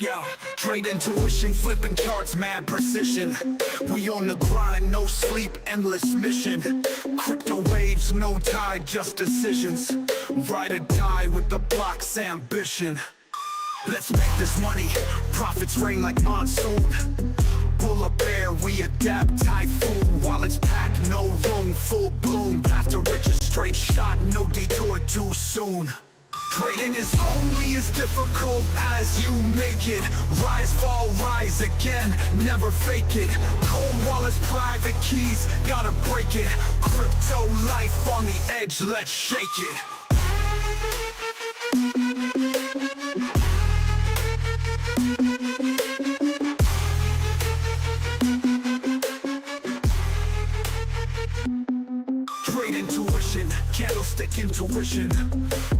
Yeah, trade intuition, flipping charts, mad precision. We on the grind, no sleep, endless mission. Crypto waves, no tide, just decisions. Ride or die with the block's ambition. Let's make this money, profits rain like monsoon. Bull or bear, we adapt, typhoon. While it's packed, no room, full bloom. Path to riches, straight shot, no detour too soon. Trading is only as difficult as you make it. Rise, fall, rise again, never fake it. Cold wallets, private keys, gotta break it. Crypto life on the edge, let's shake it. Trade intuition, candlestick intuition.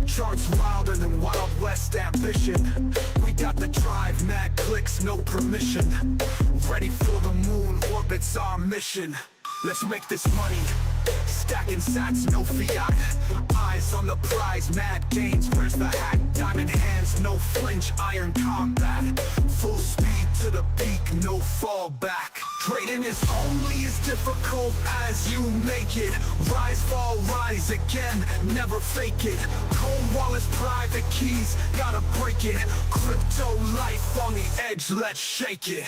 Charts wilder than Wild West ambition. We got the drive, mad clicks, no permission. Ready for the moon, orbit's our mission. Let's make this money, stacking sats, no fiat. Eyes on the prize, mad gains, where's the hat? Diamond hands, no flinch, iron combat. Full speed to the peak, no fallback. Trading is only as difficult as you make it. Rise, fall, rise again, never fake it. Cold wallets, private keys, gotta break it. Crypto life on the edge, let's shake it.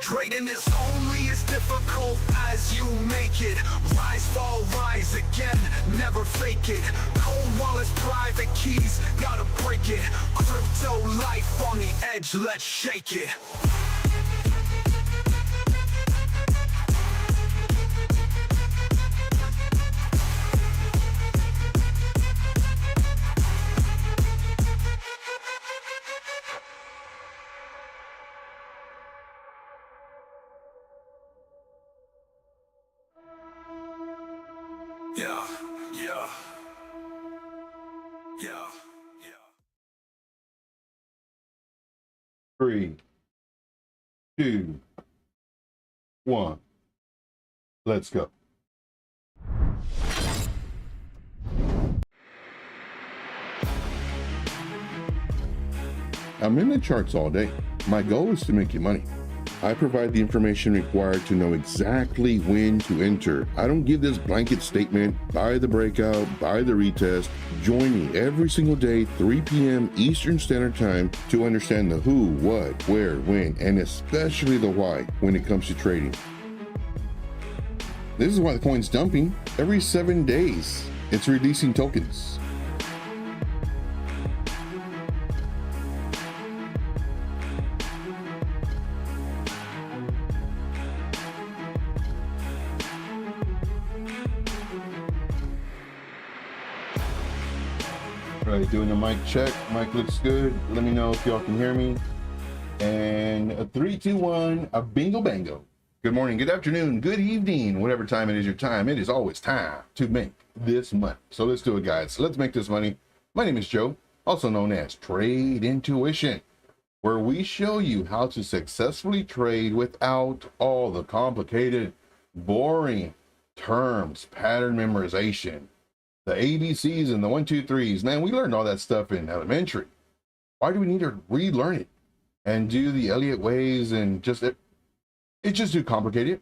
Trading is only as difficult as you make it. Rise, fall, rise again, never fake it. Cold wallets, private keys, gotta break it. Crypto life on the edge, let's shake it. Yeah. 3, 2, 1. Let's go. I'm in the charts all day. My goal is to make you money. I provide the information required to know exactly when to enter. I don't give this blanket statement, buy the breakout, buy the retest. Join me every single day, 3 p.m. Eastern Standard Time, to understand the who, what, where, when, and especially the why when it comes to trading. This is why the coin's dumping. Every 7 days, it's releasing tokens. Right, doing the mic check. Mic looks good. Let me know if y'all can hear me. And a 3, 2, 1, a bingo bango. Good morning, good afternoon, good evening, whatever time it is your time. It is always time to make this money. So let's do it, guys. Let's make this money. My name is Joe, also known as Trade Intuition, where we show you how to successfully trade without all the complicated, boring terms, pattern memorization, the ABCs and the 1, 2, 3s. Man, we learned all that stuff in elementary. Why do we need to relearn it and do the Elliott ways and just it's just too complicated?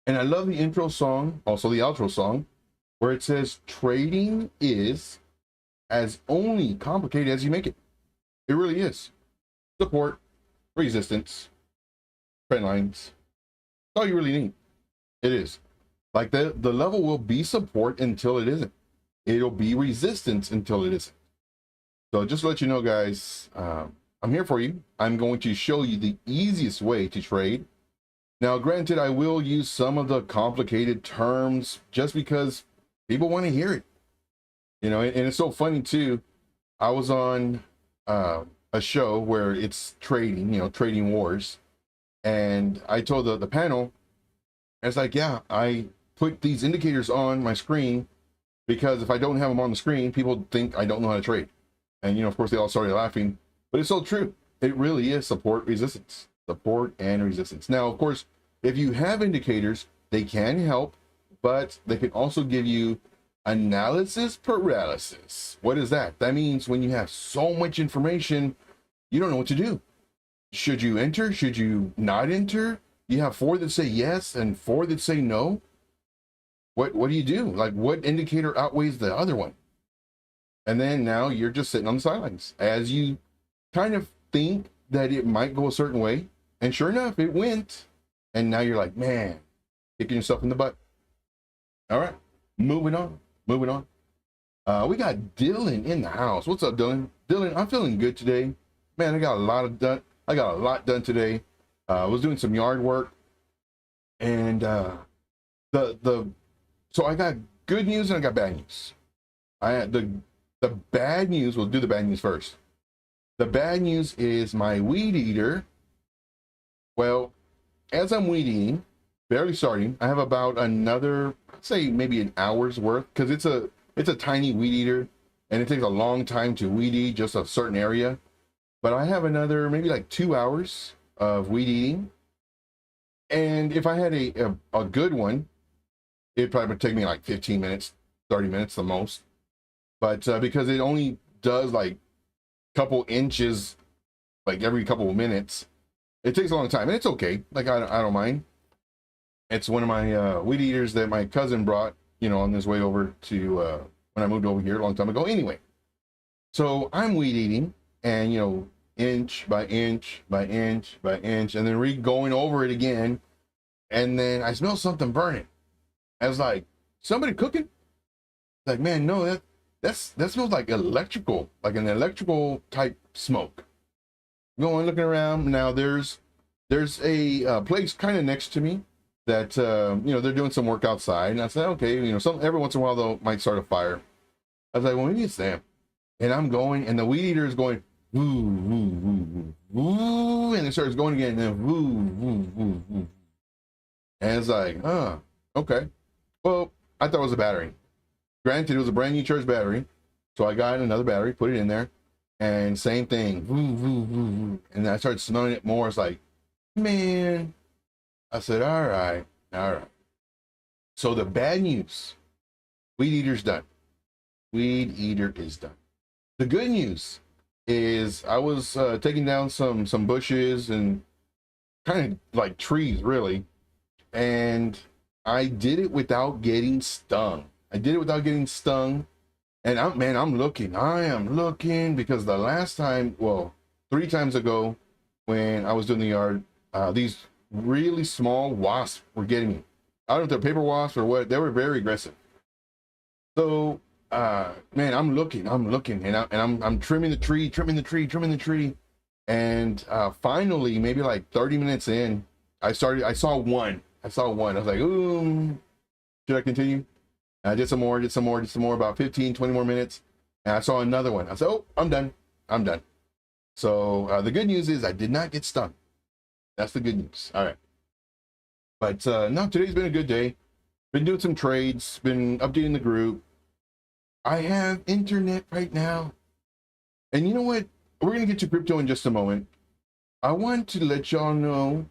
And I love the intro song, also the outro song, where it says trading is as only complicated as you make it. It really is. Support, resistance, trend lines. That's all you really need. It is. Like the level will be support until it isn't. It'll be resistance until it isn't. So just to let you know, guys, I'm here for you. I'm going to show you the easiest way to trade Now, granted, I will use some of the complicated terms just because people want to hear it, you know. And it's so funny too. I was on a show where it's trading, you know, trading wars, and I told the panel, I was like, yeah, I put these indicators on my screen because if I don't have them on the screen, people think I don't know how to trade. And, you know, of course, they all started laughing, but it's so true. It really is support resistance, support and resistance. Now, of course, if you have indicators, they can help, but they can also give you analysis paralysis. What is that? That means when you have so much information, you don't know what to do. Should you enter? Should you not enter? You have 4 that say yes and 4 that say no. What do you do? Like, what indicator outweighs the other one? And then now you're just sitting on the sidelines as you kind of think that it might go a certain way. And sure enough, it went. And now you're like, man, kicking yourself in the butt. All right, moving on. We got Dylan in the house. What's up, Dylan? Dylan, I'm feeling good today. Man, I got a lot done today. I was doing some yard work, and so I got good news and I got bad news. I had the bad news. We'll do the bad news first. The bad news is my weed eater. Well, as I'm weed eating, barely starting, I have about another, say maybe an hour's worth, because it's a tiny weed eater and it takes a long time to weed eat just a certain area. But I have another maybe like 2 hours of weed eating. And if I had a good one, it probably would take me like 15 minutes, 30 minutes the most. But because it only does like a couple inches, like every couple of minutes, it takes a long time, and it's okay. Like, I don't mind. It's one of my weed eaters that my cousin brought, you know, on his way over to when I moved over here a long time ago. Anyway, so I'm weed eating, and, you know, inch by inch by inch by inch, and then going over it again, and then I smell something burning. I was like, somebody cooking? Like, man, no, that smells like electrical, like an electrical type smoke. Going looking around now, there's a place kind of next to me that you know, they're doing some work outside, and I said, okay, you know, every once in a while they'll might start a fire. I was like, well, maybe it's them. And I'm going, and the weed eater is going woo woo woo woo woo, and it starts going again, and then woo woo woo woo, and it's like, okay. Well, I thought it was a battery. Granted, it was a brand new charged battery, so I got another battery, put it in there, and same thing, woo woo woo woo, and I started smelling it more. It's like, man. I said, all right. So the bad news, weed eater's done. Weed eater is done. The good news is I was taking down some bushes and kind of like trees, really, and I did it without getting stung. And I am looking, because the last time, well, 3 times ago when I was doing the yard, these really small wasps were getting me. I don't know if they're paper wasps or what. They were very aggressive. So, man, I'm looking, and I'm trimming the tree. And finally, maybe like 30 minutes in, I saw one. I was like, ooh, should I continue? I did some more, about 15, 20 more minutes. And I saw another one. I said, oh, I'm done. So the good news is I did not get stung. That's the good news. All right. But no, today's been a good day. Been doing some trades, been updating the group. I have internet right now. And you know what? We're going to get to crypto in just a moment. I want to let y'all know,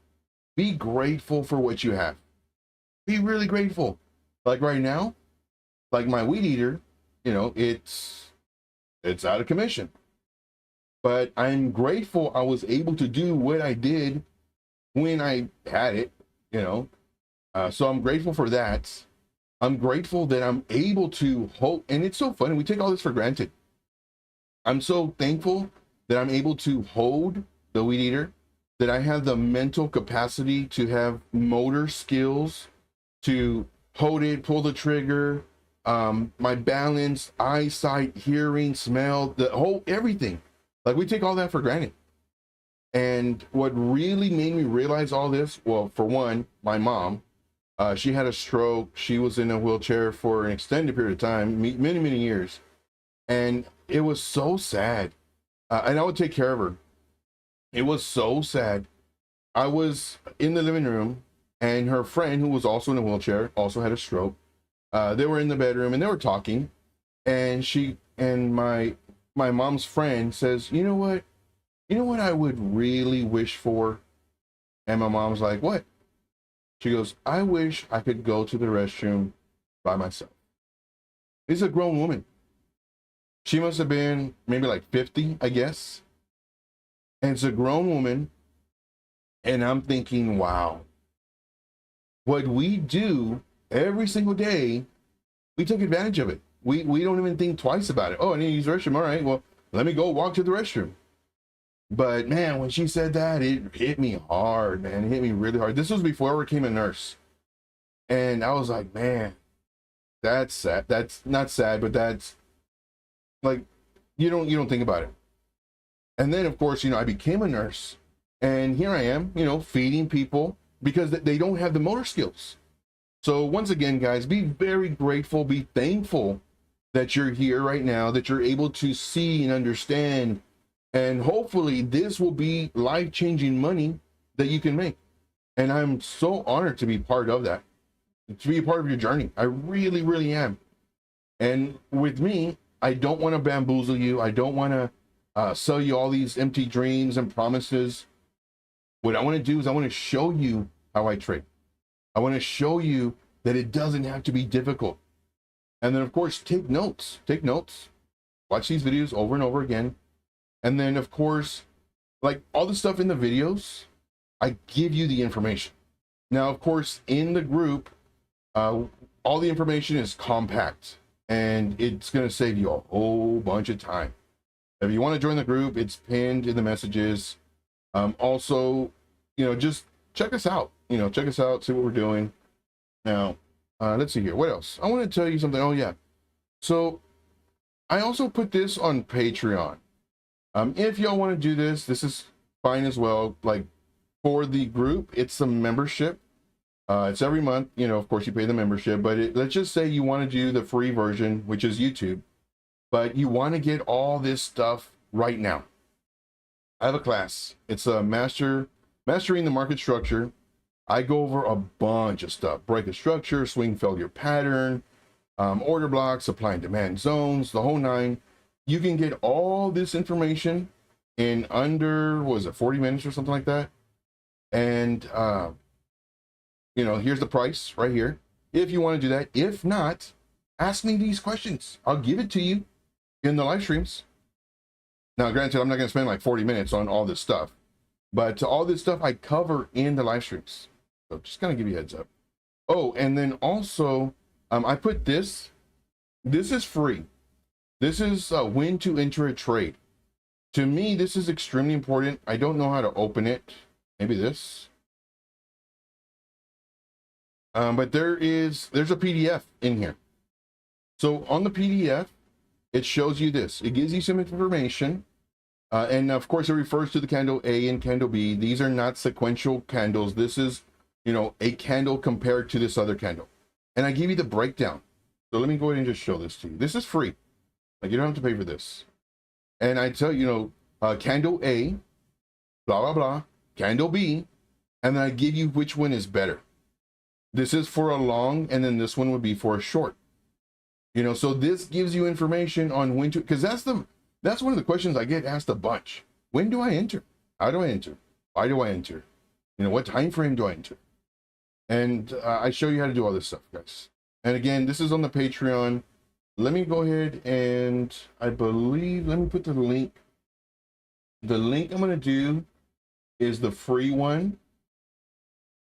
be grateful for what you have. Be really grateful. Like right now, like my weed eater, you know, it's out of commission. But I'm grateful I was able to do what I did when I had it, you know. So I'm grateful for that. I'm grateful that I'm able to hold, and it's so funny, we take all this for granted. I'm so thankful that I'm able to hold the weed eater, that I have the mental capacity to have motor skills to hold it, pull the trigger, my balance, eyesight, hearing, smell, the whole everything. Like, we take all that for granted. And what really made me realize all this, well, for one, my mom, she had a stroke. She was in a wheelchair for an extended period of time, many years. And it was so sad. And I would take care of her. It was so sad. I was in the living room, and her friend, who was also in a wheelchair, also had a stroke. They were in the bedroom and they were talking. And my mom's friend says, you know what? You know what I would really wish for? And my mom's like, what? She goes, I wish I could go to the restroom by myself. This is a grown woman. She must have been maybe like 50, I guess. And it's a grown woman. And I'm thinking, wow, what we do every single day, we take advantage of it. We don't even think twice about it. Oh, I need to use the restroom. All right, well, let me go walk to the restroom. But man, when she said that, it hit me hard, man. It hit me really hard. This was before I became a nurse. And I was like, man, that's sad. That's not sad, but that's like, you don't think about it. And then of course, I became a nurse, and here I am, feeding people because they don't have the motor skills. So once again, guys, be very grateful, be thankful that you're here right now, that you're able to see and understand. And hopefully this will be life-changing money that you can make. And I'm so honored to be part of that, to be a part of your journey. I really, really am. And with me, I don't want to bamboozle you. I don't want to sell you all these empty dreams and promises. What I want to do is I want to show you how I trade. I want to show you that it doesn't have to be difficult. And then of course, take notes, watch these videos over and over again. And then of course, like all the stuff in the videos, I give you the information. Now, of course, in the group, all the information is compact, and it's going to save you a whole bunch of time. If you want to join the group, it's pinned in the messages. Also, just check us out, check us out, see what we're doing. Now, let's see here. What else? I want to tell you something. Oh yeah. So I also put this on Patreon. If y'all want to do this, this is fine as well. Like for the group, it's a membership. It's every month, of course you pay the membership, but let's just say you want to do the free version, which is YouTube, but you want to get all this stuff right now. I have a class. It's a mastering the market structure. I go over a bunch of stuff: break a structure, swing failure pattern, order blocks, supply and demand zones, the whole nine. You can get all this information in under, what was it, 40 minutes or something like that. And, here's the price right here, if you want to do that. If not, ask me these questions. I'll give it to you in the live streams. Now, granted, I'm not going to spend like 40 minutes on all this stuff, but all this stuff I cover in the live streams. So just kind of give you a heads up. Oh, and then also, I put this is free. This is when to enter a trade. To me, this is extremely important. I don't know how to open it. Maybe this. But there's a PDF in here. So on the PDF, it shows you this. It gives you some information. And of course, it refers to the candle A and candle B. These are not sequential candles. This is, a candle compared to this other candle. And I give you the breakdown. So let me go ahead and just show this to you. This is free. Like, you don't have to pay for this. And I tell you, candle A, blah, blah, blah, candle B, and then I give you which one is better. This is for a long, and then this one would be for a short. So this gives you information on when to, because that's one of the questions I get asked a bunch. When do I enter? How do I enter? Why do I enter? What time frame do I enter? And I show you how to do all this stuff, guys. And again, this is on the Patreon. Let me go ahead and let me put the link. The link I'm going to do is the free one.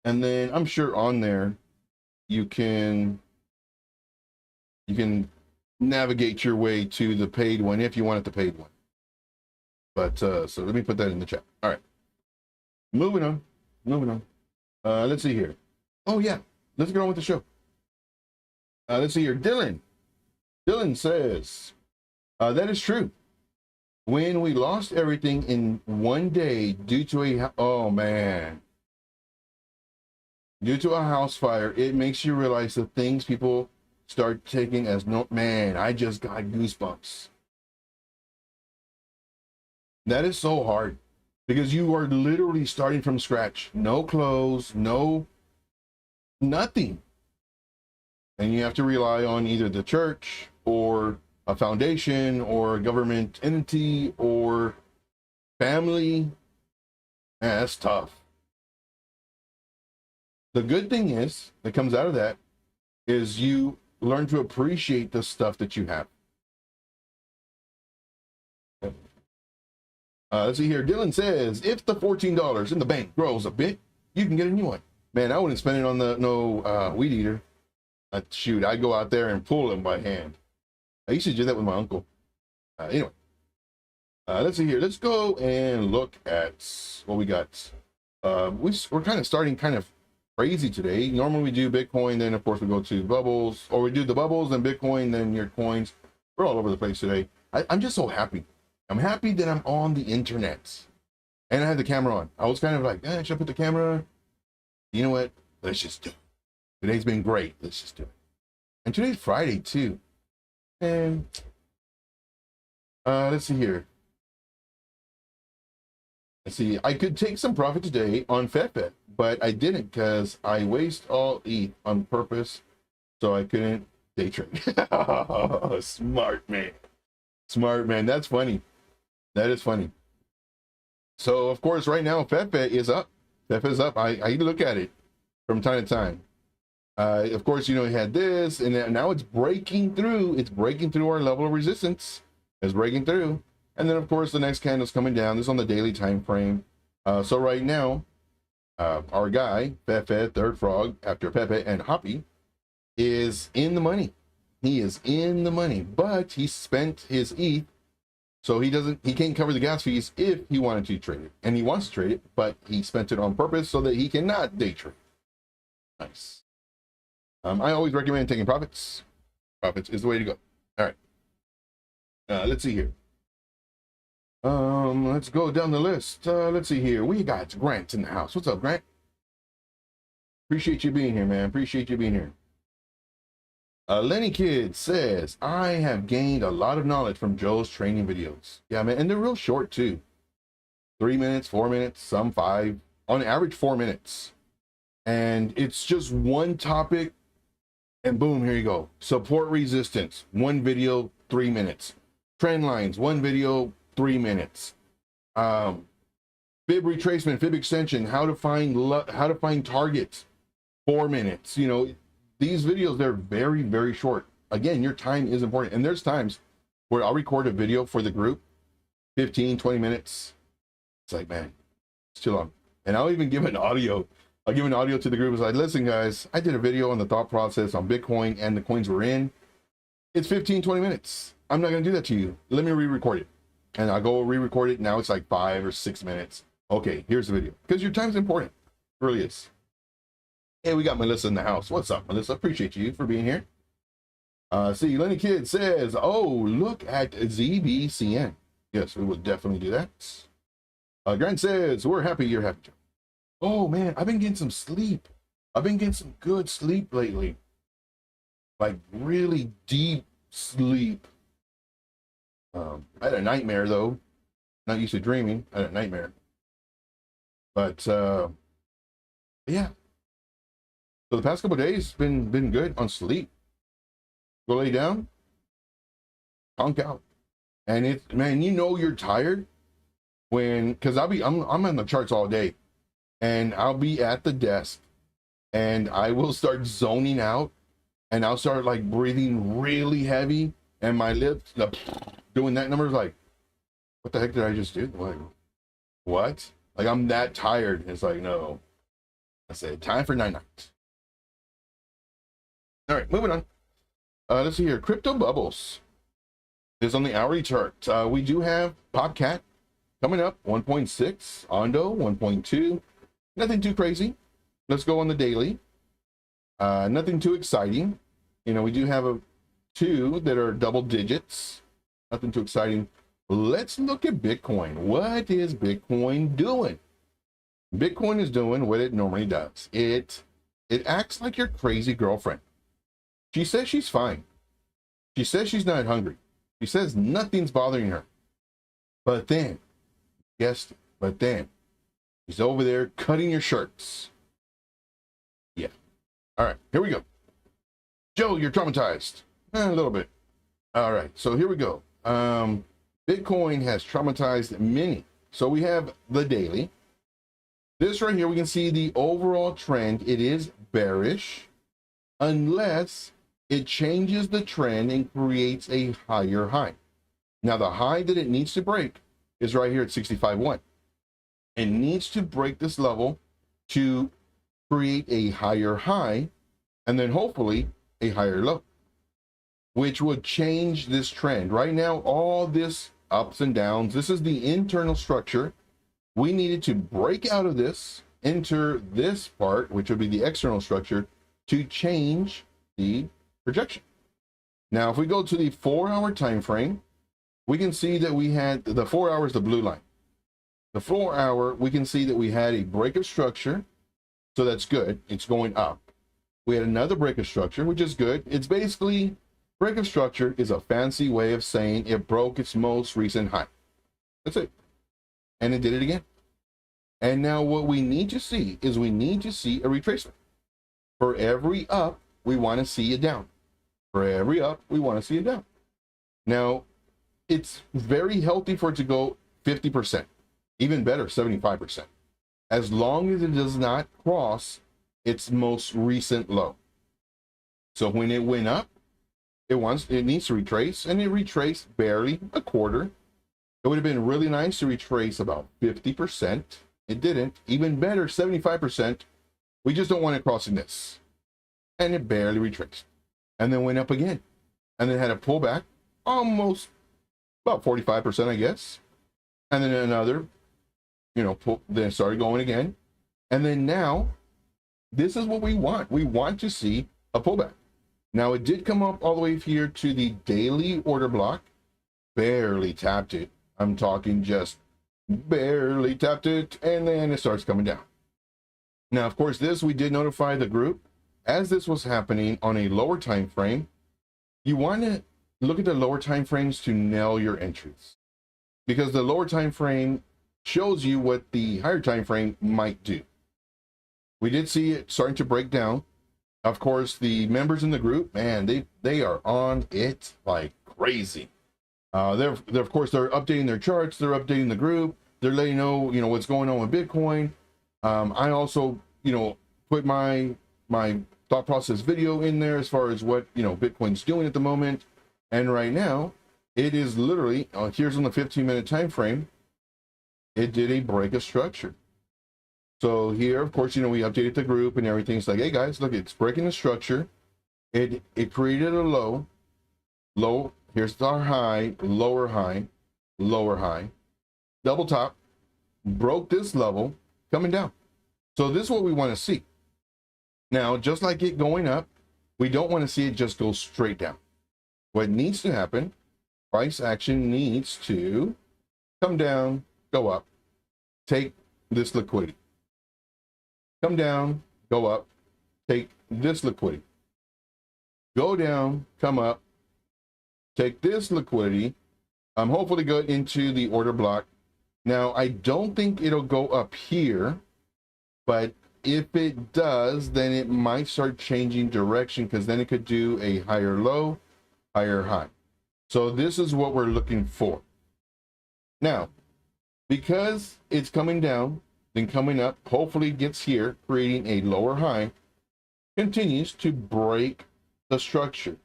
And then I'm sure on there, you can navigate your way to the paid one if you want it the paid one. But so let me put that in the chat. All right. Moving on. Let's see here. Oh yeah, let's get on with the show. Let's see here. Dylan says, that is true. when we lost everything in one day due to oh man, due to a house fire, it makes you realize the things people start taking as no, man, I just got goosebumps. That is so hard because you are literally starting from scratch. No clothes, no nothing. And you have to rely on either the church or a foundation or a government entity or family. Man, that's tough. The good thing is that comes out of that is you learn to appreciate the stuff that you have. Let's see here. Dylan says, if the $14 in the bank grows a bit, you can get a new one. Man, I wouldn't spend it on the weed eater. Shoot, I'd go out there and pull them by hand. I used to do that with my uncle. Anyway, let's see here. Let's go and look at what we got. We're kind of starting kind of crazy today. Normally we do Bitcoin, then of course we go to bubbles, or we do the bubbles, then Bitcoin, then your coins. We're all over the place today. I'm just so happy. I'm happy that I'm on the internet and I have the camera on. I was kind of like, should I put the camera on? You know what? Let's just do it. Today's been great. Let's just do it. And today's Friday too. And let's see here. Let's see. I could take some profit today on FEFE, but I didn't because I waste all ETH on purpose, so I couldn't day trade. Smart man. Smart man. That's funny. That is funny. So of course, right now FEFE is up. FEFE is up. I look at it from time to time. Of course, you know, we had this, and now it's breaking through. It's breaking through our level of resistance. It's breaking through. And then, of course, the next candle's coming down. This is on the daily time frame. So right now, our guy, FEFE, Third Frog, after Pepe and Hoppy, is in the money. He is in the money, but he spent his ETH, so he can't cover the gas fees if he wanted to trade it. And he wants to trade it, but he spent it on purpose so that he cannot day trade. Nice. I always recommend taking profits. Profits is the way to go. All right. Let's see here. Let's go down the list. Let's see here. We got Grant in the house. What's up, Grant? Appreciate you being here, man. Appreciate you being here. Lenny Kid says, I have gained a lot of knowledge from Joe's training videos. Yeah, man. And they're real short, too. 3 minutes, 4 minutes, some 5. On average, 4 minutes. And it's just one topic. And boom, here you go. Support resistance. One video, 3 minutes. Trend lines. One video, 3 minutes. Fib retracement, fib extension. How to find targets. 4 minutes. You know, these videos, they're very, very short. Again, your time is important. And there's times where I'll record a video for the group, 15, 20 minutes. It's like, man, it's too long. And I'll even give an audio. I'll give an audio to the group. It's like, listen, guys, I did a video on the thought process on Bitcoin and the coins we're in. It's 15, 20 minutes. I'm not going to do that to you. Let me re-record it. And I'll go re-record it. Now it's like 5 or 6 minutes. Okay, here's the video. Because your time's important. It really is. Hey, we got Melissa in the house. What's up, Melissa? Appreciate you for being here. See, Lenny Kid says, oh, look at ZBCN. Yes, we will definitely do that. Grant says, we're happy you're happy, Joe. Oh, man, I've been getting some sleep. I've been getting some good sleep lately. Like, really deep sleep. I had a nightmare, though. Not used to dreaming. I had a nightmare. But, yeah. So the past couple of days been good on sleep. Go lay down, conk out. And it's, man, you know you're tired when, because I'm on the charts all day. And I'll be at the desk and I will start zoning out and I'll start like breathing really heavy and my lips doing that number is like, what the heck did I just do? Like, what? Like, I'm that tired. It's like, no. I said, time for night. All right, moving on. Let's see here. Crypto bubbles is on the hourly chart. We do have Popcat coming up, 1.6, Ondo, 1.2. Nothing too crazy. Let's go on the daily. Nothing too exciting. You know, we do have two that are double digits. Nothing too exciting. let's look at Bitcoin. What is Bitcoin doing? Bitcoin is doing what it normally does. It acts like your crazy girlfriend. She says she's fine. She says she's not hungry. She says nothing's bothering her. But then, guessed it, but then she's over there cutting your shirts. Yeah. All right, here we go. Joe, you're traumatized. A little bit. All right, so here we go. Bitcoin has traumatized many. So we have the daily. This right here, we can see the overall trend. It is bearish unless it changes the trend and creates a higher high. Now, the high that it needs to break is right here at 65.1. It needs to break this level to create a higher high and then hopefully a higher low, which would change this trend. Right now, all this ups and downs, this is the internal structure. We needed to break out of this, enter this part, which would be the external structure, to change the projection. Now, if we go to the 4-hour time frame, we can see that we had the 4 hours, the blue line. The 4 hour, we can see that we had a break of structure. So that's good. It's going up. We had another break of structure, which is good. It's basically, break of structure is a fancy way of saying it broke its most recent high. That's it. And it did it again. And now what we need to see is we need to see a retracement. For every up, we want to see it down. For every up, we want to see it down. Now, it's very healthy for it to go 50%, even better, 75%, as long as it does not cross its most recent low. So when it went up, it needs to retrace, and it retraced barely a quarter. It would have been really nice to retrace about 50%. It didn't. Even better, 75%. We just don't want it crossing this. And it barely retraced. And then went up again. And then had a pullback, almost about 45%, I guess. And then another, then it started going again. And then now, this is what we want. We want to see a pullback. Now, it did come up all the way here to the daily order block. Barely tapped it. I'm talking just barely tapped it, and then it starts coming down. Now, of course, this we did notify the group. As this was happening on a lower time frame, you want to look at the lower time frames to nail your entries, because the lower time frame shows you what the higher time frame might do. We did see it starting to break down. Of course, the members in the group, man, they are on it like crazy. They're of course, they're updating their charts, they're updating the group, they're letting know, what's going on with Bitcoin. I also, put my thought process video in there as far as what, Bitcoin's doing at the moment. And right now, it is literally, here's on the 15-minute time frame, it did a break of structure. So here, of course, we updated the group and everything. It's like, hey guys, look, it's breaking the structure. It created a low, here's our high, lower high, double top, broke this level, coming down. So this is what we want to see. Now, just like it going up, we don't want to see it just go straight down. What needs to happen, price action needs to come down, go up, take this liquidity. Come down, go up, take this liquidity. Go down, come up, take this liquidity. Hopefully go into the order block. Now, I don't think it'll go up here, but if it does, then it might start changing direction, because then it could do a higher low, higher high. So this is what we're looking for. Now, because it's coming down, then coming up, hopefully gets here, creating a lower high, continues to break the structure.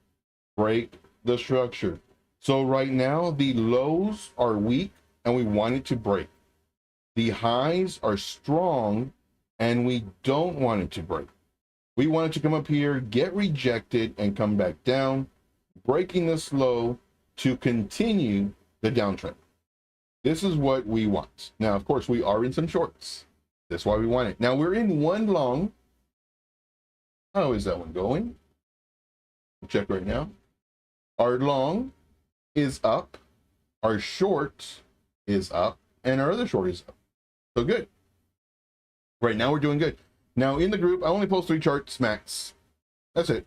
So right now, the lows are weak, and we want it to break. The highs are strong, and we don't want it to break. We want it to come up here, get rejected, and come back down, breaking this low to continue the downtrend. This is what we want. Now, of course, we are in some shorts. That's why we want it. Now, we're in one long. How is that one going? Check right now. Our long is up. Our short is up and our other short is up. So good. Right now we're doing good. Now in the group, I only post 3 charts max. That's it.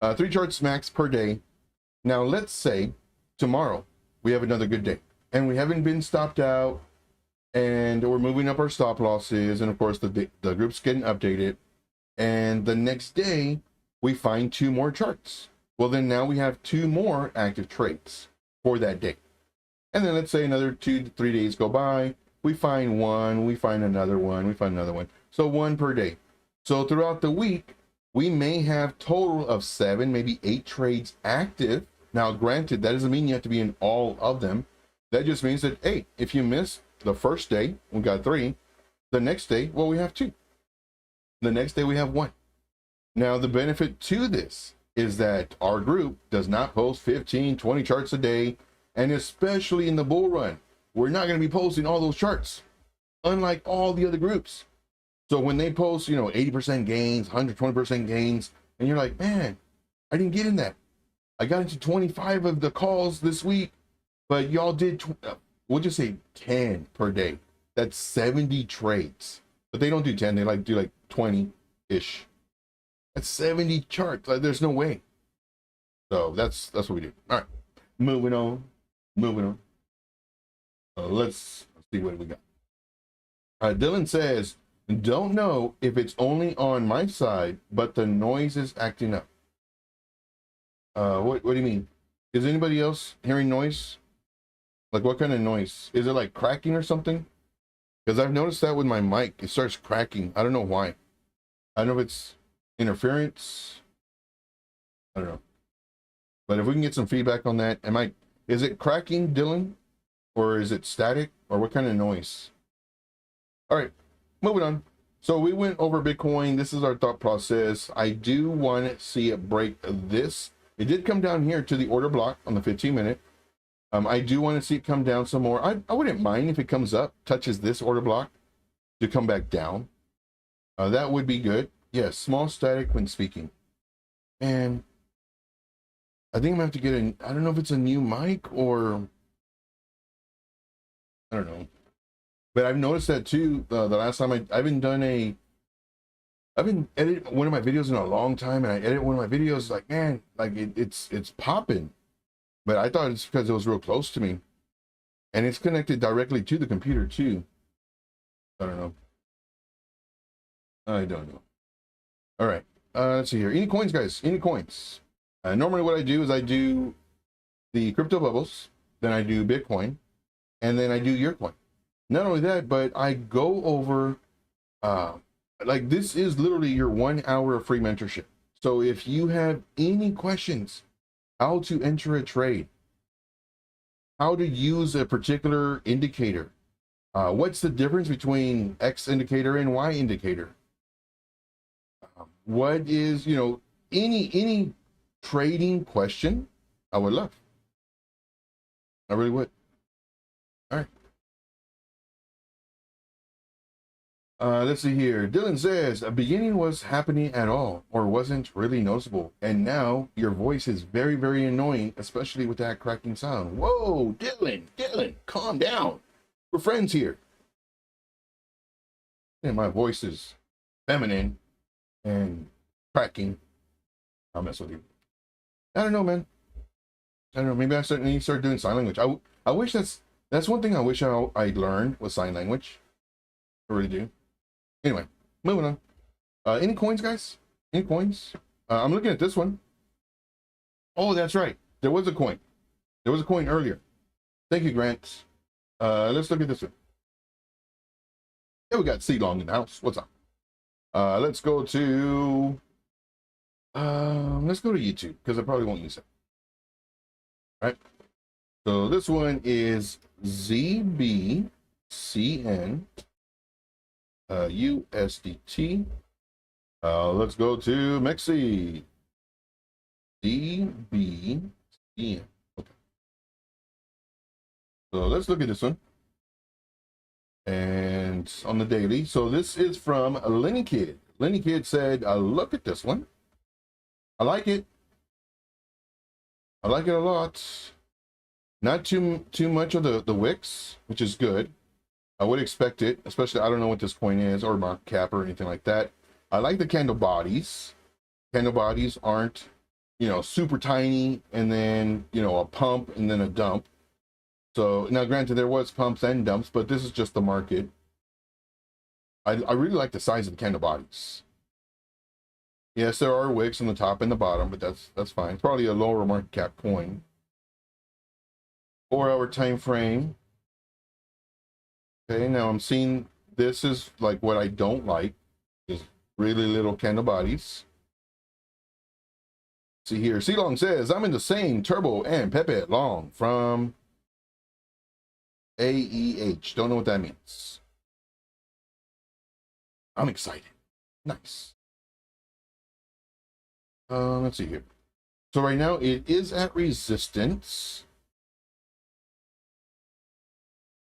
3 charts max per day. Now let's say tomorrow we have another good day and we haven't been stopped out and we're moving up our stop losses, and of course the group's getting updated, and the next day we find 2 more charts. Well, then now we have 2 more active trades for that day. And then let's say another 2 to 3 days go by, we find 1, we find another one, we find another one. So 1 per day. So throughout the week, we may have total of 7, maybe 8 trades active. Now, granted, that doesn't mean you have to be in all of them. That just means that, hey, if you miss the first day, we got 3. The next day, well, we have 2. The next day, we have 1. Now, the benefit to this is that our group does not post 15, 20 charts a day. And especially in the bull run, we're not going to be posting all those charts, unlike all the other groups. So when they post, you know, 80% gains, 120% gains, and you're like, man, I didn't get in that. I got into 25 of the calls this week, but y'all did, we'll just say 10 per day. That's 70 trades. But they don't do 10, they do like 20-ish. That's 70 charts. Like, there's no way. So that's what we do. All right, moving on. Let's see what we got. Dylan says, don't know if it's only on my side, but the noise is acting up. What do you mean? Is anybody else hearing noise? Like, what kind of noise? Is it like cracking or something? Because I've noticed that with my mic, it starts cracking. I don't know why. I don't know if it's interference. I don't know. But if we can get some feedback on that, is it cracking, Dylan? Or is it static? Or what kind of noise? All right, moving on. So we went over Bitcoin. This is our thought process. I do want to see it break this. It did come down here to the order block on the 15-minute. I do want to see it come down some more. I wouldn't mind if it comes up, touches this order block to come back down. That would be good. Yes, small static when speaking. And I think I'm gonna have to get I don't know if it's a new mic or, I don't know. But I've noticed that too. The last time I've been editing one of my videos in a long time, and I edit one of my videos, like, man, like it's popping. But I thought it's because it was real close to me. And it's connected directly to the computer too. I don't know. All right, let's see here. Any coins, guys? Any coins? Normally what I do is I do the crypto bubbles, then I do Bitcoin, and then I do your coin. Not only that, but I go over, like, this is literally your 1 hour of free mentorship. So if you have any questions, how to enter a trade, how to use a particular indicator, what's the difference between X indicator and Y indicator, what is, you know, any trading question, I would love. I really would. All right. Let's see here. Dylan says, a beginning was happening at all or wasn't really noticeable. And now your voice is very, very annoying, especially with that cracking sound. Whoa, Dylan, calm down. We're friends here. And my voice is feminine and cracking. I'll mess with you. I don't know, man. I don't know. Maybe I need to start doing sign language. I wish that's one thing I wish I learned was sign language. I really do. Anyway, moving on. Any coins, guys? Any coins? I'm looking at this one. Oh, that's right. There was a coin. There was a coin earlier. Thank you, Grant. Let's look at this one. Yeah, we got C Long in the house. What's up? Let's go to YouTube because I probably won't use it. All right. So this one is ZBCN USDT. Let's go to Mexi. DBCN. Okay. So let's look at this one. And on the daily. So this is from Lenny Kid. Lenny Kid said, look at this one. I like it. I like it a lot. Not too much of the wicks, which is good. I would expect it, especially I don't know what this coin is or market cap or anything like that. I like the candle bodies. Candle bodies aren't, you know, super tiny and then, you know, a pump and then a dump. So now granted there was pumps and dumps, but this is just the market. I really like the size of the candle bodies. Yes, there are wicks on the top and the bottom, but that's fine. It's probably a lower market cap coin. 4 hour time frame. Okay, now I'm seeing this is like what I don't like, is really little candle bodies. See here, C Long says, I'm in the same Turbo and Pepe Long from AEH. Don't know what that means. I'm excited. Nice. Let's see here. So right now it is at resistance.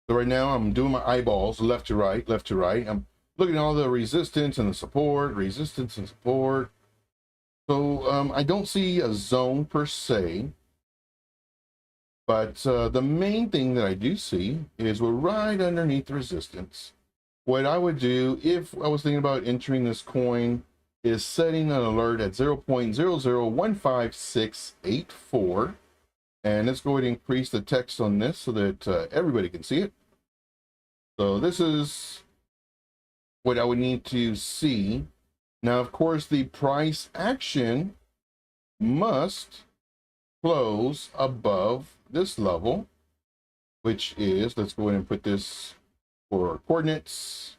So right now I'm doing my eyeballs left to right, left to right. I'm looking at all the resistance and the support, resistance and support. So I don't see a zone per se, but the main thing that I do see is we're right underneath the resistance. What I would do if I was thinking about entering this coin is setting an alert at 0.0015684. And let's go ahead and increase the text on this so that everybody can see it. So this is what I would need to see. Now, of course, the price action must close above this level, which is, let's go ahead and put this for coordinates.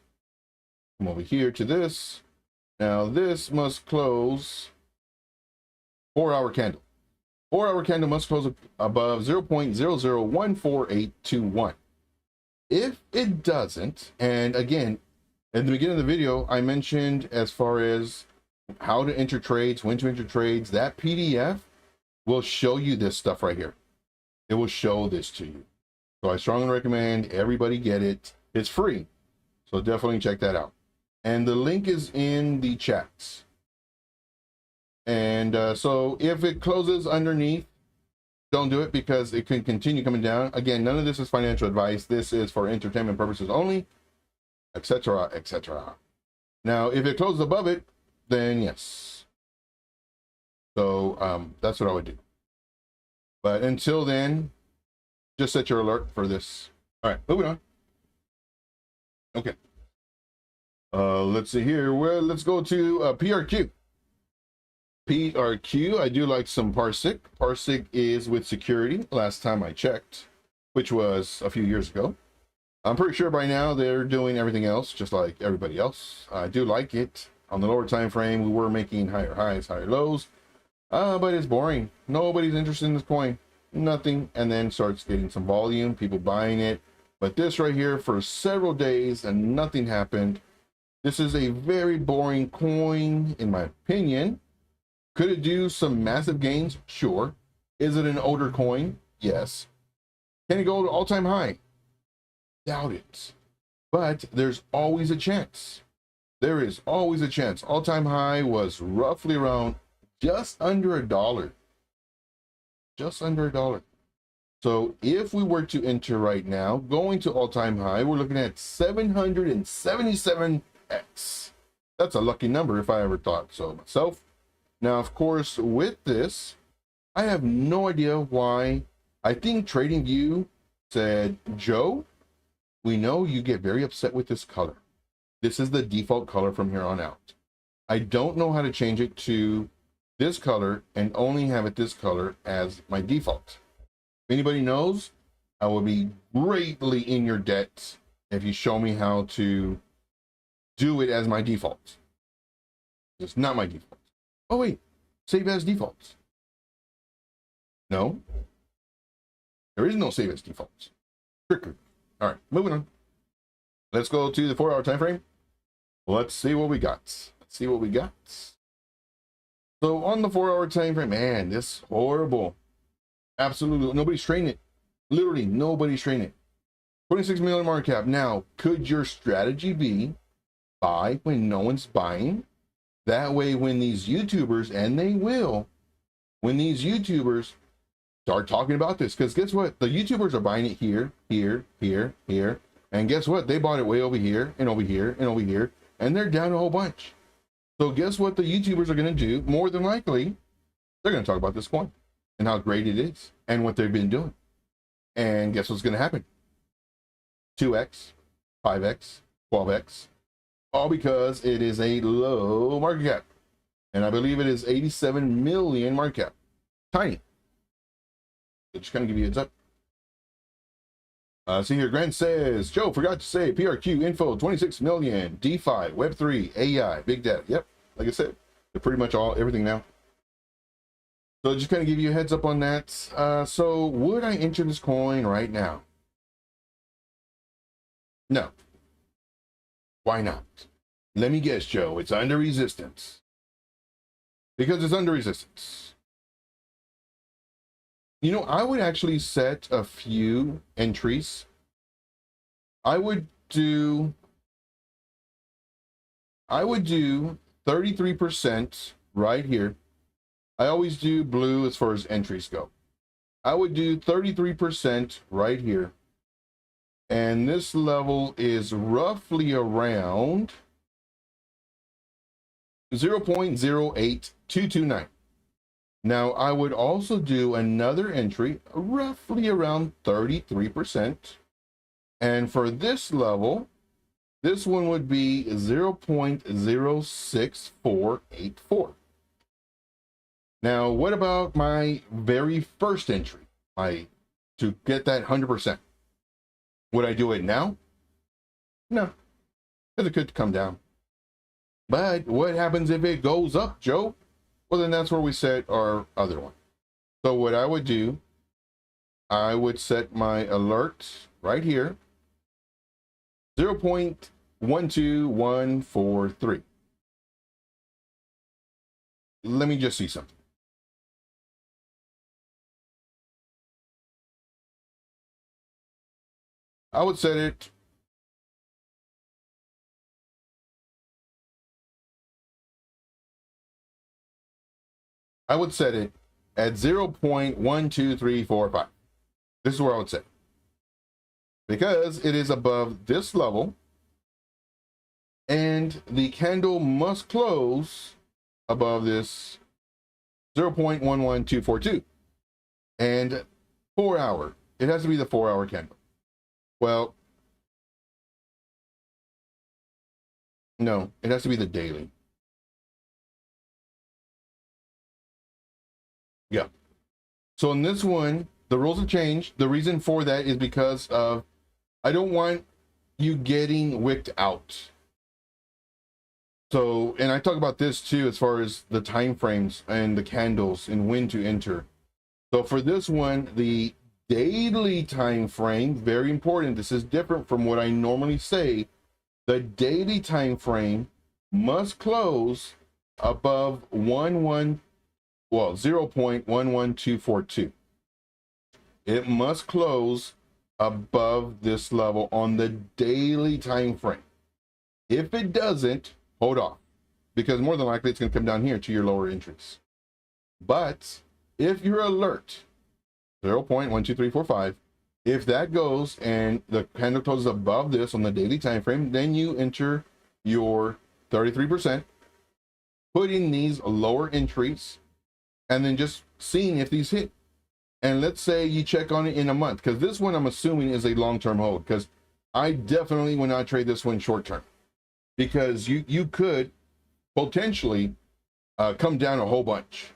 Come over here to this. Now, this must close 4 hour candle. 4 hour candle must close above 0.0014821. If it doesn't, and again, at the beginning of the video, I mentioned as far as how to enter trades, when to enter trades, that PDF will show you this stuff right here. It will show this to you. So I strongly recommend everybody get it. It's free. So definitely check that out. And the link is in the chats. And so if it closes underneath, don't do it because it can continue coming down. Again, none of this is financial advice. This is for entertainment purposes only, etc., etc. Now, if it closes above it, then yes. So that's what I would do. But until then, just set your alert for this. All right, moving on. Okay. Let's see here. Well, let's go to PRQ. PRQ, I do like some Parsec. Parsec is with security, last time I checked, which was a few years ago. I'm pretty sure by now they're doing everything else, just like everybody else. I do like it. On the lower time frame, we were making higher highs, higher lows, but it's boring. Nobody's interested in this coin. Nothing, and then starts getting some volume, people buying it. But this right here for several days and nothing happened. This is a very boring coin, in my opinion. Could it do some massive gains? Sure. Is it an older coin? Yes. Can it go to all-time high? Doubt it. But there's always a chance. There is always a chance. All-time high was roughly around just under $1. Just under $1. So if we were to enter right now, going to all-time high, we're looking at 777x. That's a lucky number if I ever thought so myself. Now, of course, with this, I have no idea why. I think TradingView said, Joe, we know you get very upset with this color. This is the default color from here on out. I don't know how to change it to this color and only have it this color as my default. If anybody knows, I will be greatly in your debt if you show me how to do it as my default. It's not my default. Oh wait, save as defaults. No, there is no save as defaults. Trickery. All right, moving on. Let's go to the 4 hour time frame. Let's see what we got. Let's see what we got. So on the 4 hour time frame, man, this is horrible. Absolutely, nobody's trading it. Literally, nobody's trading it. 26 million market cap. Now, could your strategy be buy when no one's buying? That way, when these YouTubers, and they will, when these YouTubers start talking about this, because guess what? The YouTubers are buying it here, here, here, here, and guess what? They bought it way over here and over here and over here, and they're down a whole bunch. So guess what the YouTubers are going to do? More than likely, they're going to talk about this coin and how great it is and what they've been doing. And guess what's going to happen? 2x, 5x, 12x, all because it is a low market cap. And I believe it is 87 million market cap. Tiny. Just kind of give you a heads up. See here, Grant says, Joe, forgot to say, PRQ info, 26 million, DeFi, Web3, AI, Big Data. Yep, like I said, they're pretty much everything now. So just kind of give you a heads up on that. So would I enter this coin right now? No. Why not? Let me guess, Joe, it's under resistance. Because it's under resistance. You know, I would actually set a few entries. I would do 33% right here. I always do blue as far as entries go. I would do 33% right here. And this level is roughly around 0.08229. Now, I would also do another entry roughly around 33%. And for this level, this one would be 0.06484. Now, what about my very first entry? To get that 100%. Would I do it now? No, because it could come down. But what happens if it goes up, Joe? Well, then that's where we set our other one. So what I would do, I would set my alert right here, 0.12143. Let me just see something. I would set it at 0.12345. This is where I would set it. Because it is above this level and the candle must close above this 0.11242 and 4 hour. It has to be the 4 hour candle. Well, no, it has to be the daily. Yeah. So in this one, the rules have changed. The reason for that is because of, I don't want you getting wicked out. So, and I talk about this too, as far as the time frames and the candles and when to enter. So for this one, the daily time frame, very important. This is different from what I normally say. The daily time frame must close above 0.11242. It must close above this level on the daily time frame. If it doesn't, hold off, because more than likely it's going to come down here to your lower entries. But if you're alert, 0.12345, if that goes and the candle closes above this on the daily time frame, then you enter your 33%, put in these lower entries, and then just seeing if these hit. And let's say you check on it in a month, because this one I'm assuming is a long-term hold, because I definitely will not trade this one short-term, because you could potentially come down a whole bunch.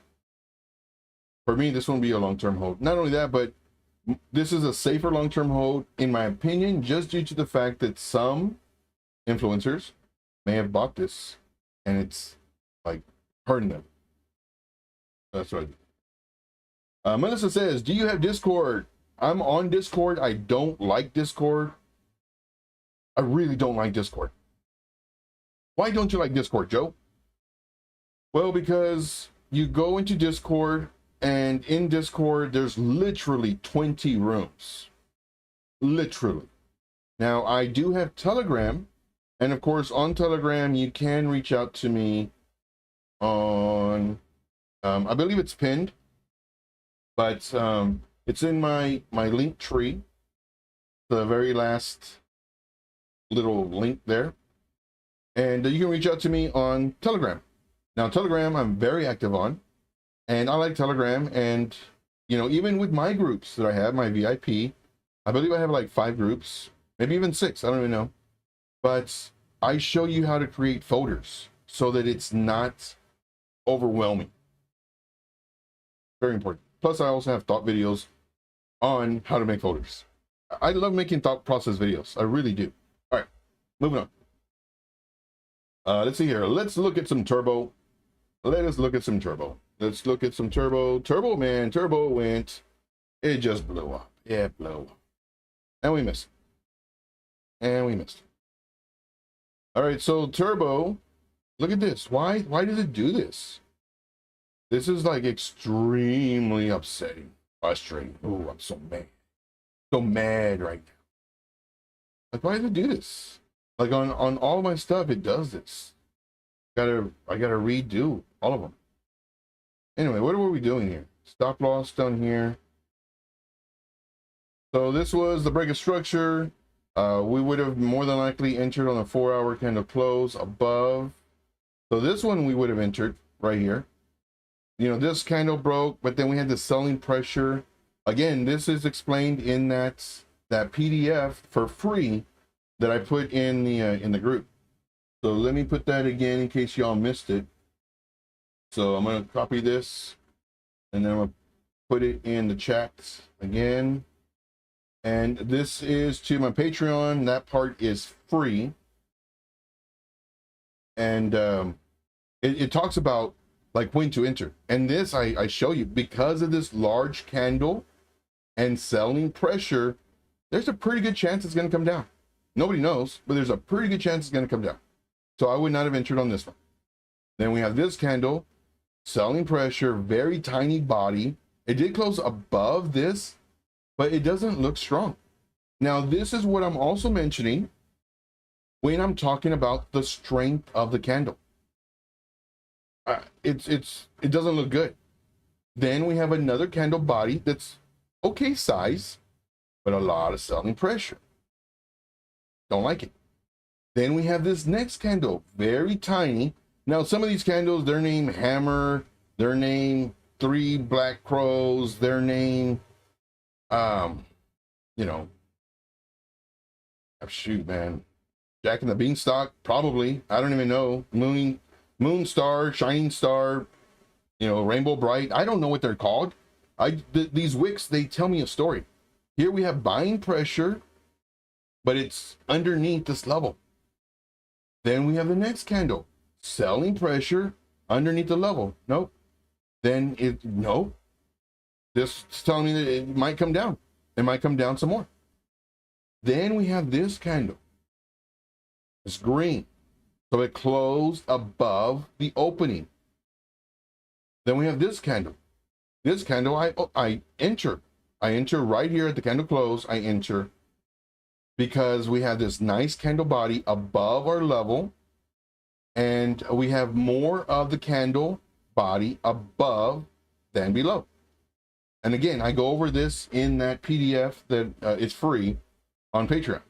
For me, this one will be a long-term hold. Not only that, but this is a safer long-term hold, in my opinion, just due to the fact that some influencers may have bought this and it's like hurting them. That's right. Melissa says, do you have Discord? I'm on Discord. I don't like Discord. I really don't like Discord. Why don't you like Discord, Joe? Well, because you go into Discord, and in Discord, there's literally 20 rooms. Literally. Now, I do have Telegram. And of course, on Telegram, you can reach out to me on, I believe it's pinned. but it's in my link tree, the very last little link there. And you can reach out to me on Telegram. Now, Telegram, I'm very active on, and I like Telegram. And, you know, even with my groups that I have, my VIP, I believe I have like 5 groups, maybe even 6, I don't even know. But I show you how to create folders so that it's not overwhelming. Very important. Plus, I also have thought videos on how to make folders. I love making thought process videos. I really do. All right, moving on. Let's see here. Let's look at some turbo. Let us look at some turbo. Let's look at some turbo. Turbo, man, turbo went. It just blew up. It blew up. And we missed. And we missed. All right, so turbo, look at this. Why does it do this? This is like extremely upsetting, frustrating. Oh, I'm so mad. So mad right now. Like, why does it do this? Like on all my stuff, it does this. I gotta redo all of them. Anyway, what were we doing here? Stop loss down here. So this was the break of structure. We would have more than likely entered on a 4-hour candle close above. So this one we would have entered right here. You know, this candle broke, but then we had the selling pressure. Again, this is explained in that PDF for free that I put in the group. So let me put that again in case y'all missed it. So I'm gonna copy this and then I'm gonna put it in the chat again. And this is to my Patreon. That part is free. And it talks about like when to enter. And this I show you because of this large candle and selling pressure, there's a pretty good chance it's gonna come down. Nobody knows, but there's a pretty good chance it's gonna come down. So I would not have entered on this one. Then we have this candle, selling pressure, very tiny body. It did close above this, but it doesn't look strong. Now, this is what I'm also mentioning when I'm talking about the strength of the candle. It doesn't look good. Then we have another candle body that's okay size, but a lot of selling pressure. Don't like it. Then we have this next candle, very tiny. Now, some of these candles, their name Hammer, their name 3 Black Crows, their name, you know, shoot, man, Jack and the Beanstalk, probably. I don't even know. Moon Star, Shining Star, you know, Rainbow Bright. I don't know what they're called. These wicks, they tell me a story. Here we have buying pressure, but it's underneath this level. Then we have the next candle, selling pressure underneath the level. Nope. Then no. This is telling me that it might come down. It might come down some more. Then we have this candle. It's green. So it closed above the opening. Then we have this candle. This candle, I enter. I enter right here at the candle close. I enter because we have this nice candle body above our level, and we have more of the candle body above than below. And again, I go over this in that PDF that is free on Patreon.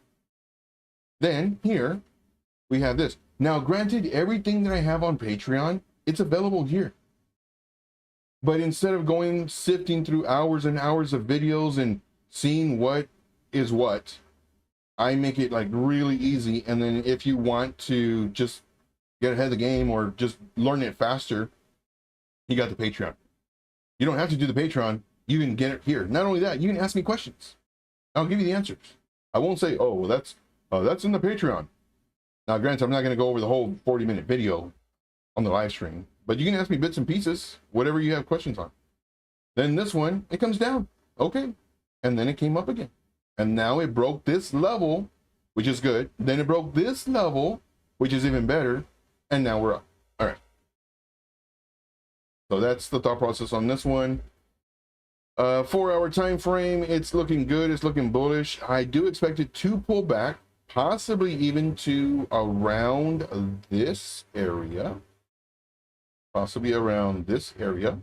Then here we have this. Now, granted, everything that I have on Patreon, it's available here. But instead of going sifting through hours and hours of videos and seeing what is what, I make it like really easy. And then if you want to just get ahead of the game or just learn it faster, you got the Patreon. You don't have to do the Patreon. You can get it here. Not only that, you can ask me questions. I'll give you the answers. I won't say, oh, well, that's in the Patreon. Now, granted, I'm not going to go over the whole 40-minute video on the live stream, but you can ask me bits and pieces, whatever you have questions on. Then this one, it comes down. Okay. And then it came up again. And now it broke this level, which is good. Then it broke this level, which is even better. And now we're up. All right. So that's the thought process on this one. 4-hour time frame, it's looking good. It's looking bullish. I do expect it to pull back, possibly even to around this area. Possibly around this area.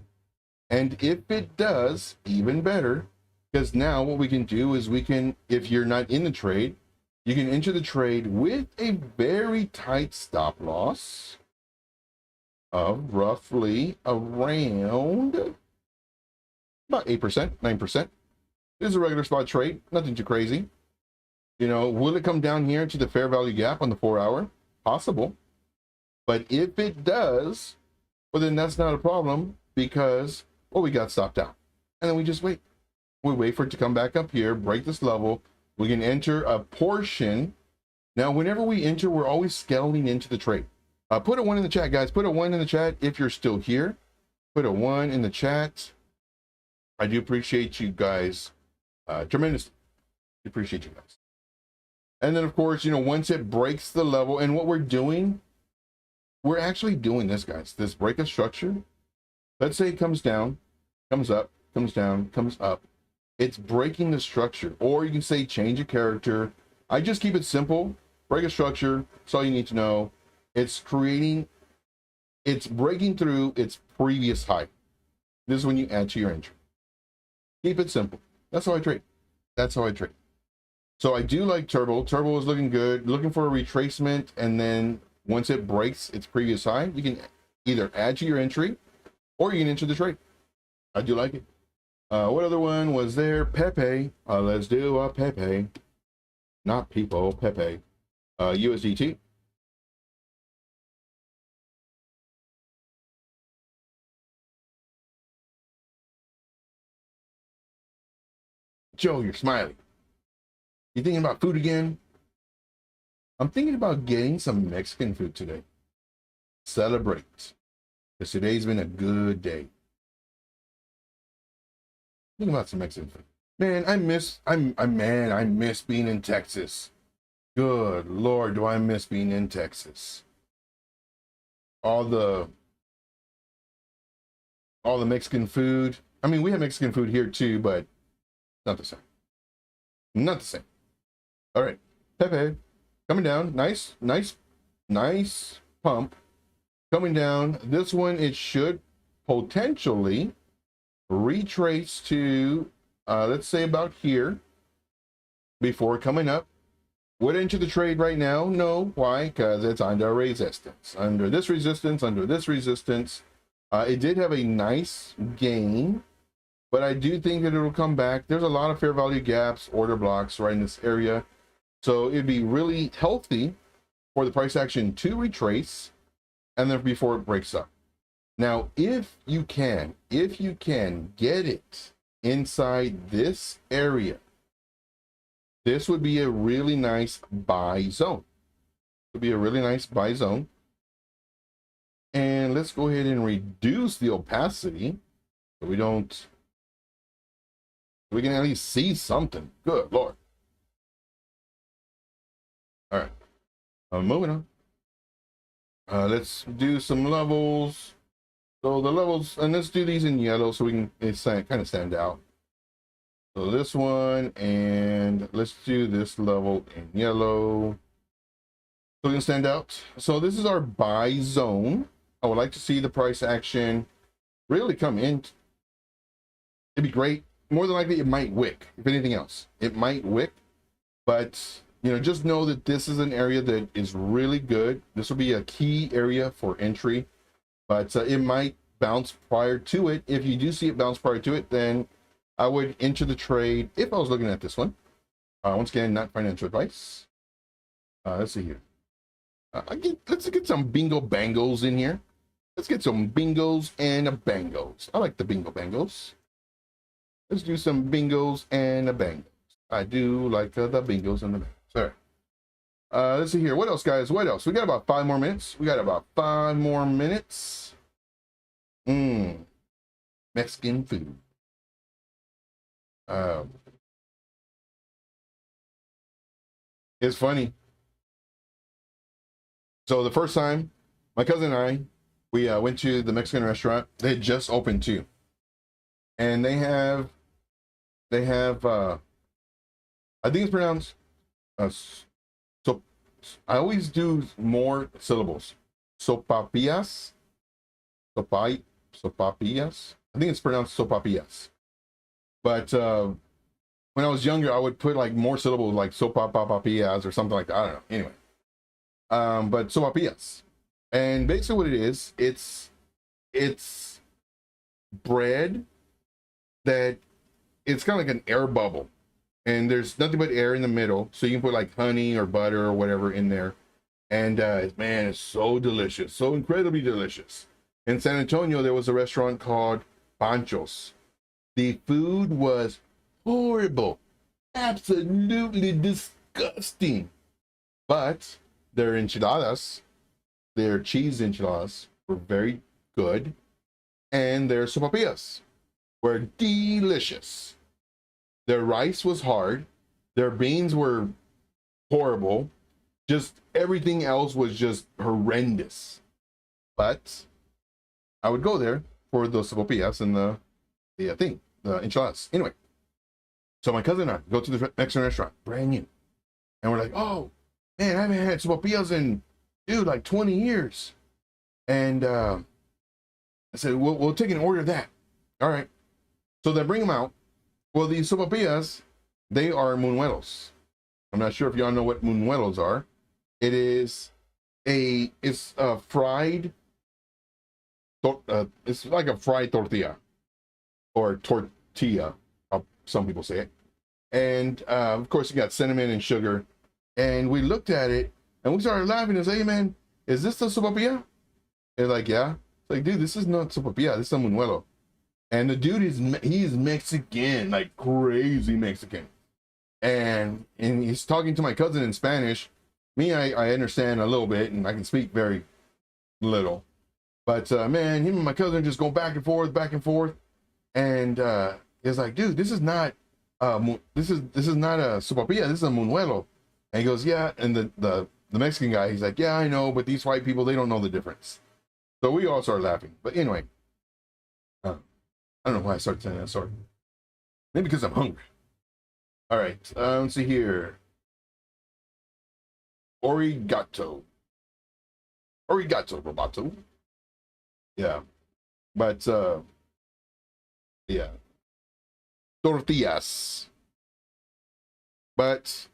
And if it does, even better, because now what we can do is we can, if you're not in the trade, you can enter the trade with a very tight stop loss of roughly around about 8%, 9%. This is a regular spot trade, nothing too crazy. You know, will it come down here to the fair value gap on the 4 hour? Possible. But if it does, well, then that's not a problem because, well, we got stopped out. And then we just wait. We wait for it to come back up here, break this level. We can enter a portion. Now, whenever we enter, we're always scaling into the trade. Put a 1 in the chat, guys. Put a 1 in the chat if you're still here. Put a 1 in the chat. I do appreciate you guys tremendously. Appreciate you guys. And then, of course, you know, once it breaks the level, and what we're doing, we're actually doing this, guys. This break of structure. Let's say it comes down, comes up, comes down, comes up. It's breaking the structure. Or you can say change a character. I just keep it simple. Break a structure. That's all you need to know. It's creating, it's breaking through its previous height. This is when you add to your entry. Keep it simple. That's how I trade. That's how I trade. So I do like Turbo. Turbo is looking good. Looking for a retracement, and then once it breaks its previous high, you can either add to your entry or you can enter the trade. I do like it. What other one was there? Pepe. Let's do a Pepe. Not people, Pepe. USDT. Joe, you're smiling. You thinking about food again? I'm thinking about getting some Mexican food today. Celebrate. Because today's been a good day. Think about some Mexican food. Man, I miss being in Texas. Good Lord, do I miss being in Texas. All the Mexican food. I mean, we have Mexican food here too, but not the same. Not the same. All right, Pepe coming down. Nice pump coming down. This one, it should potentially retrace to let's say about here before coming up. Would enter the trade right now? No. Why? Because it's under resistance. Under this resistance, under this resistance. It did have a nice gain, but I do think that it'll come back. There's a lot of fair value gaps, order blocks right in this area. So it'd be really healthy for the price action to retrace and then before it breaks up. Now, if you can get it inside this area, this would be a really nice buy zone. It would be a really nice buy zone. And let's go ahead and reduce the opacity so we don't, we can at least see something. Good Lord. All right, moving on. Let's do some levels. So the levels, and let's do these in yellow so we can kind of stand out. So this one, and let's do this level in yellow so we can stand out. So this is our buy zone. I would like to see the price action really come in. It'd be great. More than likely, it might wick. If anything else, it might wick. But you know, just know that this is an area that is really good. This will be a key area for entry, but it might bounce prior to it. If you do see it bounce prior to it, then I would enter the trade if I was looking at this one. Once again, not financial advice. Let's see here. Let's get some bingo bangles in here. Let's get some bingos and bangos. I like the bingo bangos. Let's do some bingos and bangos. I do like the bingos and the bangos. All right. Let's see here. What else, guys? What else? We got about 5 more minutes. We got about 5 more minutes. Mexican food. It's funny. So the first time, my cousin and I, we went to the Mexican restaurant. They had just opened too, and they have I think it's pronounced so I always do more syllables. Sopapillas, sopapillas. I think it's pronounced sopapillas. But when I was younger, I would put like more syllables like sopapapillas or something like that. I don't know. Anyway, but sopapillas. And basically what it is, it's bread that it's kind of like an air bubble. And there's nothing but air in the middle. So you can put like honey or butter or whatever in there. And man, it's so delicious. So incredibly delicious. In San Antonio, there was a restaurant called Pancho's. The food was horrible. Absolutely disgusting. But their enchiladas, their cheese enchiladas, were very good. And their sopapillas were delicious. Their rice was hard. Their beans were horrible. Just everything else was just horrendous. But I would go there for the sopapillas and the enchiladas. Anyway, so my cousin and I go to the Mexican restaurant, brand new. And we're like, oh, man, I haven't had sopapillas in, dude, like 20 years. And I said, we'll take an order of that. All right. So they bring them out. Well, these sopapillas, they are munuelos. I'm not sure if y'all know what munuelos are. It's fried, it's like a fried tortilla or tortilla, some people say it. And of course you got cinnamon and sugar. And we looked at it and we started laughing and said, hey man, is this the sopapilla? They're like, yeah. It's like, dude, this is not sopapilla, this is a munuelo. And the dude he's Mexican, like crazy Mexican. And he's talking to my cousin in Spanish. Me, I understand a little bit and I can speak very little. But man, him and my cousin just go back and forth. And it's like, dude, this is not this is not a sopapilla, this is a munuelo. And he goes, yeah. And the Mexican guy, he's like, yeah, I know, but these white people, they don't know the difference. So we all started laughing. But anyway, I don't know why I started saying that. Sorry. Maybe because I'm hungry. All right. Let's see here. Origato, Roboto. Yeah. But, yeah. Tortillas. But,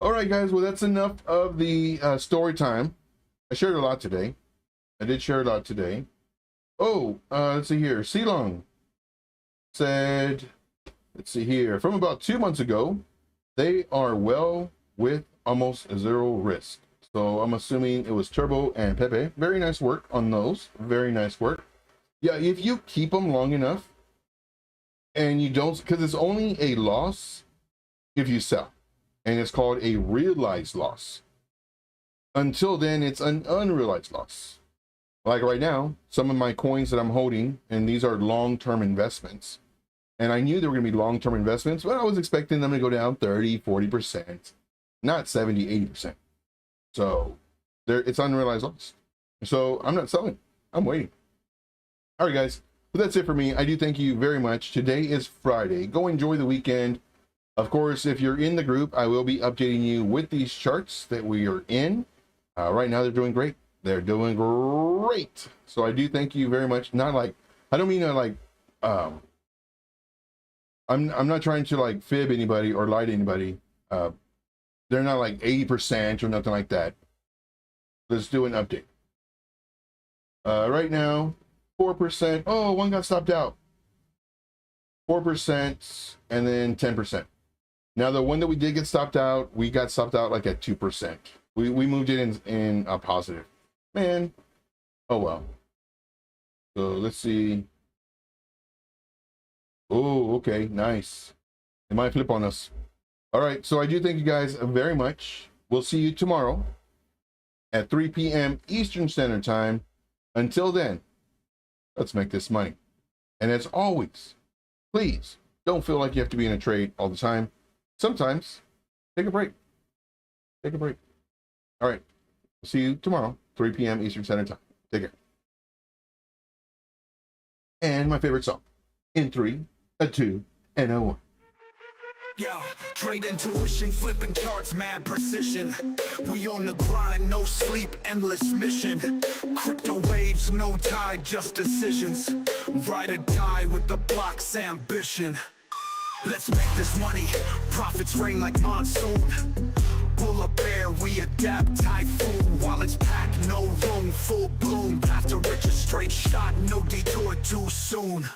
all right, guys. Well, that's enough of the story time. I shared a lot today. I did share a lot today. Oh, let's see here. Silong said, let's see here. From about 2 months ago, they are well with almost zero risk. So I'm assuming it was Turbo and Pepe. Very nice work on those. Very nice work. Yeah, if you keep them long enough and you don't, because it's only a loss if you sell. And it's called a realized loss. Until then, it's an unrealized loss. Like right now, some of my coins that I'm holding, and these are long-term investments. And I knew they were going to be long-term investments, but I was expecting them to go down 30, 40%, not 70, 80%. So it's unrealized loss. So I'm not selling. I'm waiting. All right, guys. But that's it for me. I do thank you very much. Today is Friday. Go enjoy the weekend. Of course, if you're in the group, I will be updating you with these charts that we are in. Right now, they're doing great. They're doing great. So I do thank you very much. Not like, I don't mean to like, I'm not trying to like fib anybody or lie to anybody. They're not like 80% or nothing like that. Let's do an update. Right now, 4%. Oh, one got stopped out. 4% and then 10%. Now the one that we did get stopped out, we got stopped out like at 2%. We moved it in a positive. Man, oh well. So let's see. Oh, okay, nice. It might flip on us. All right, so I do thank you guys very much. We'll see you tomorrow at 3 p.m. Eastern Standard Time. Until then, let's make this money. And as always, please don't feel like you have to be in a trade all the time. Sometimes, take a break. Take a break. All right, see you tomorrow, 3 p.m. Eastern Standard Time. Take care. And my favorite song, in 3, a 2, and a 1. Yo, trade intuition, flipping charts, mad precision. We on the grind, no sleep, endless mission. Crypto waves, no tide, just decisions. Ride or die with the block's ambition. Let's make this money, profits rain like monsoon. Bull or bear, we adapt, typhoon. Wallets packed, no room, full bloom. Path to riches, straight shot, no detour too soon.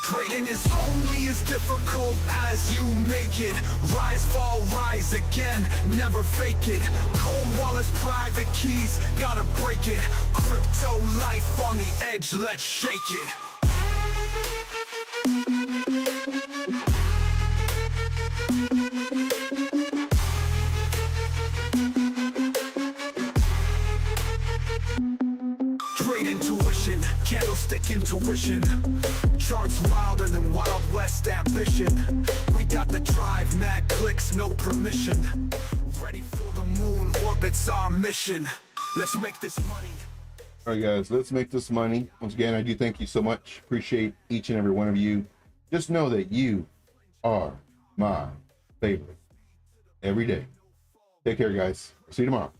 Trading is only as difficult as you make it. Rise, fall, rise again, never fake it. Cold wallets, private keys, gotta break it. Crypto life on the edge, let's shake it. Trade intuition, candlestick intuition. Charts wilder than Wild West ambition. We got the drive, mad clicks, no permission. Ready for the moon, orbit's our mission. Let's make this money. All right, guys, let's make this money. Once again, I do thank you so much. Appreciate each and every one of you. Just know that you are my favorite every day. Take care, guys. See you tomorrow.